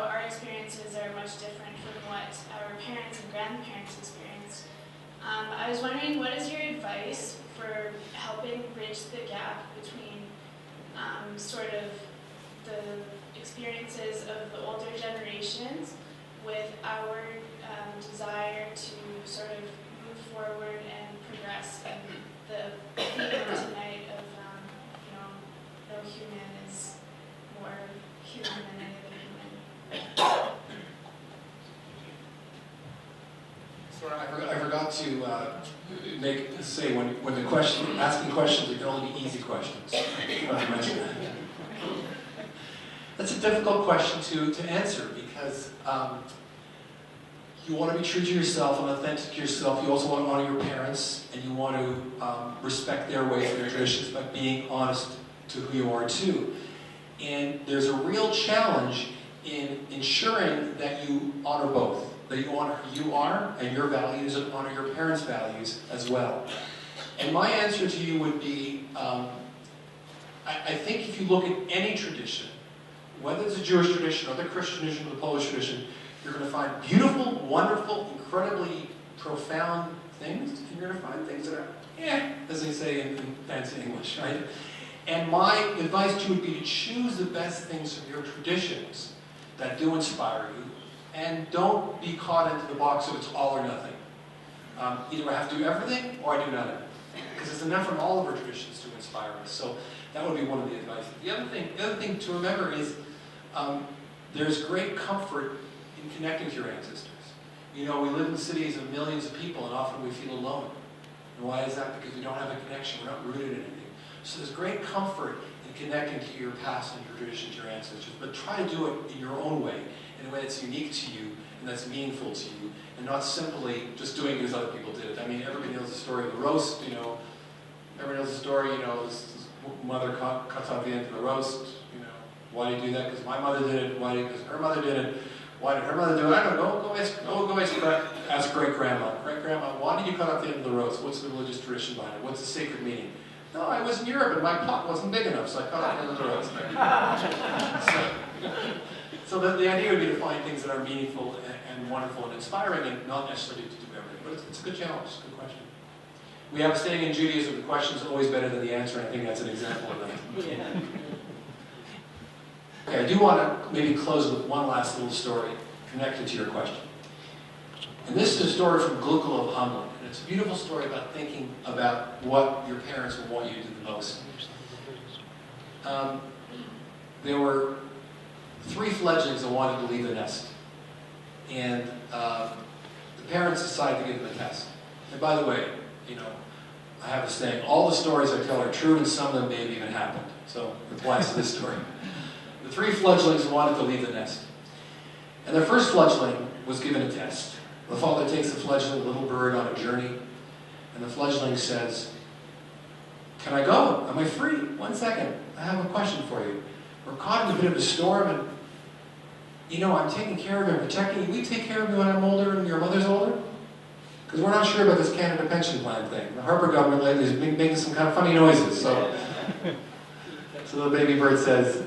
how our experiences are much different from what our parents and grandparents experienced. I was wondering, what is your advice for helping bridge the gap between sort of the experiences of the older generations with our desire to sort of move forward and progress? And the theme of tonight of, no human is more human than any other human. Sorry, I forgot to say when the question, asking questions, it can only be easy questions. I forgot to mention that. That's a difficult question to answer because you want to be true to yourself and authentic to yourself. You also want to honor your parents, and you want to respect their ways and their traditions by being honest to who you are too. And there's a real challenge in ensuring that you honor both. That you honor who you are and your values, and honor your parents' values as well. And my answer to you would be, I think if you look at any tradition, whether it's a Jewish tradition or the Christian tradition or the Polish tradition, you're going to find beautiful, wonderful, incredibly profound things, and you're going to find things that are, as they say in fancy English, right? And my advice to you would be to choose the best things from your traditions that do inspire you, and don't be caught into the box of it's all or nothing. Either I have to do everything or I do nothing. Because there's enough from all of our traditions to inspire us. So that would be one of the advice. The other thing to remember is there's great comfort in connecting to your ancestors. You know, we live in cities of millions of people, and often we feel alone. And why is that? Because we don't have a connection. We're not rooted in anything. So there's great comfort in connecting to your past and your traditions, your ancestors. But try to do it in your own way, in a way that's unique to you and that's meaningful to you, and not simply just doing it as other people did it. I mean, everybody knows the story of the roast, you know. Everybody knows the story, you know, this mother cuts off the end of the roast, you know. Why do you do that? Because my mother did it. Why? Because her mother did it. Why did her mother do it? I don't know. Go ask great-grandma. Great-grandma, why did you cut off the end of the roast? What's the religious tradition behind it? What's the sacred meaning? No, I was in Europe and my pot wasn't big enough, so I cut off the end of the roast. So the idea would be to find things that are meaningful and wonderful and inspiring, and not necessarily to do everything. But it's a good challenge. It's a good question. We have a saying in Judaism, the question is always better than the answer, and I think that's an example of that. Yeah. Okay, I do want to maybe close with one last little story connected to your question. And this is a story from Gluckle of Hamlet. And it's a beautiful story about thinking about what your parents will want you to do the most. There were 3 fledglings that wanted to leave the nest. And the parents decided to give them a test. And by the way, you know, I have a saying, all the stories I tell are true, and some of them may have even happened. So it applies to this story. The 3 fledglings wanted to leave the nest. And their first fledgling was given a test. The father takes the fledgling, the little bird, on a journey, and the fledgling says, "Can I go? Am I free? 1 second. I have a question for you. We're caught in a bit of a storm, and you know, I'm taking care of you and protecting you. Will you take care of me when I'm older and your mother's older? Because we're not sure about this Canada pension plan thing. The Harper government lately has been making some kind of funny noises." So the baby bird says,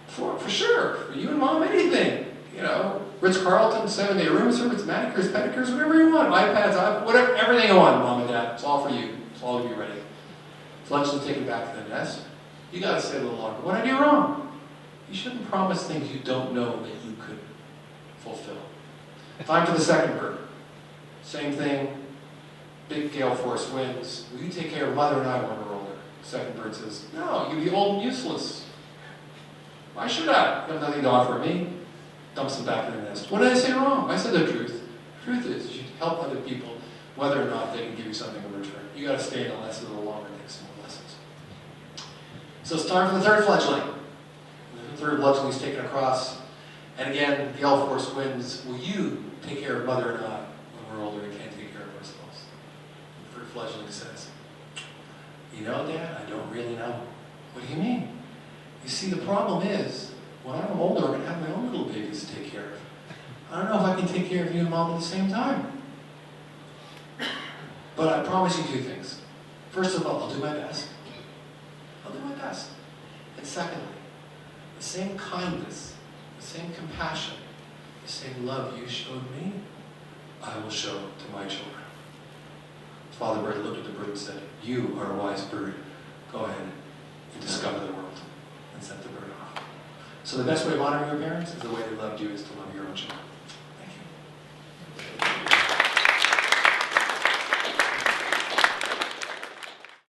for sure, for you and Mom, anything. You know, Ritz-Carlton, 7-day room service, manicures, pedicures, whatever you want, iPads, whatever, everything you want, Mom and Dad. It's all for you. It's all of you ready. Fledgling taken back to the nest. You got to stay a little longer. What did I do wrong? You shouldn't promise things you don't know that you could fulfill. Time for the second bird. Same thing. Big gale force winds. Will you take care of Mother and I when we're older? Second bird says, no, you'd be old and useless. Why should I? You have nothing to offer me. Dumps them back in the nest. What did I say wrong? I said the truth. The truth is, you should help other people, whether or not they can give you something in return. You got to stay in the nest a little longer and take some more lessons. So it's time for the third fledgling. The third fledgling is taken across. And again, gale force winds. Will you take care of Mother and I when we're older and can't take care of ourselves? The third fledgling says, you know, Dad, I don't really know. What do you mean? You see, the problem is, when I'm older, I'm going to have my own little babies to take care of. I don't know if I can take care of you and Mom at the same time. But I promise you 2 things. First of all, I'll do my best. I'll do my best. And secondly, the same kindness the same compassion, the same love you showed me, I will show to my children. Father bird looked at the bird and said, you are a wise bird. Go ahead and discover the world. And sent the bird off. So the best way of honoring your parents is the way they loved you is to love your own children.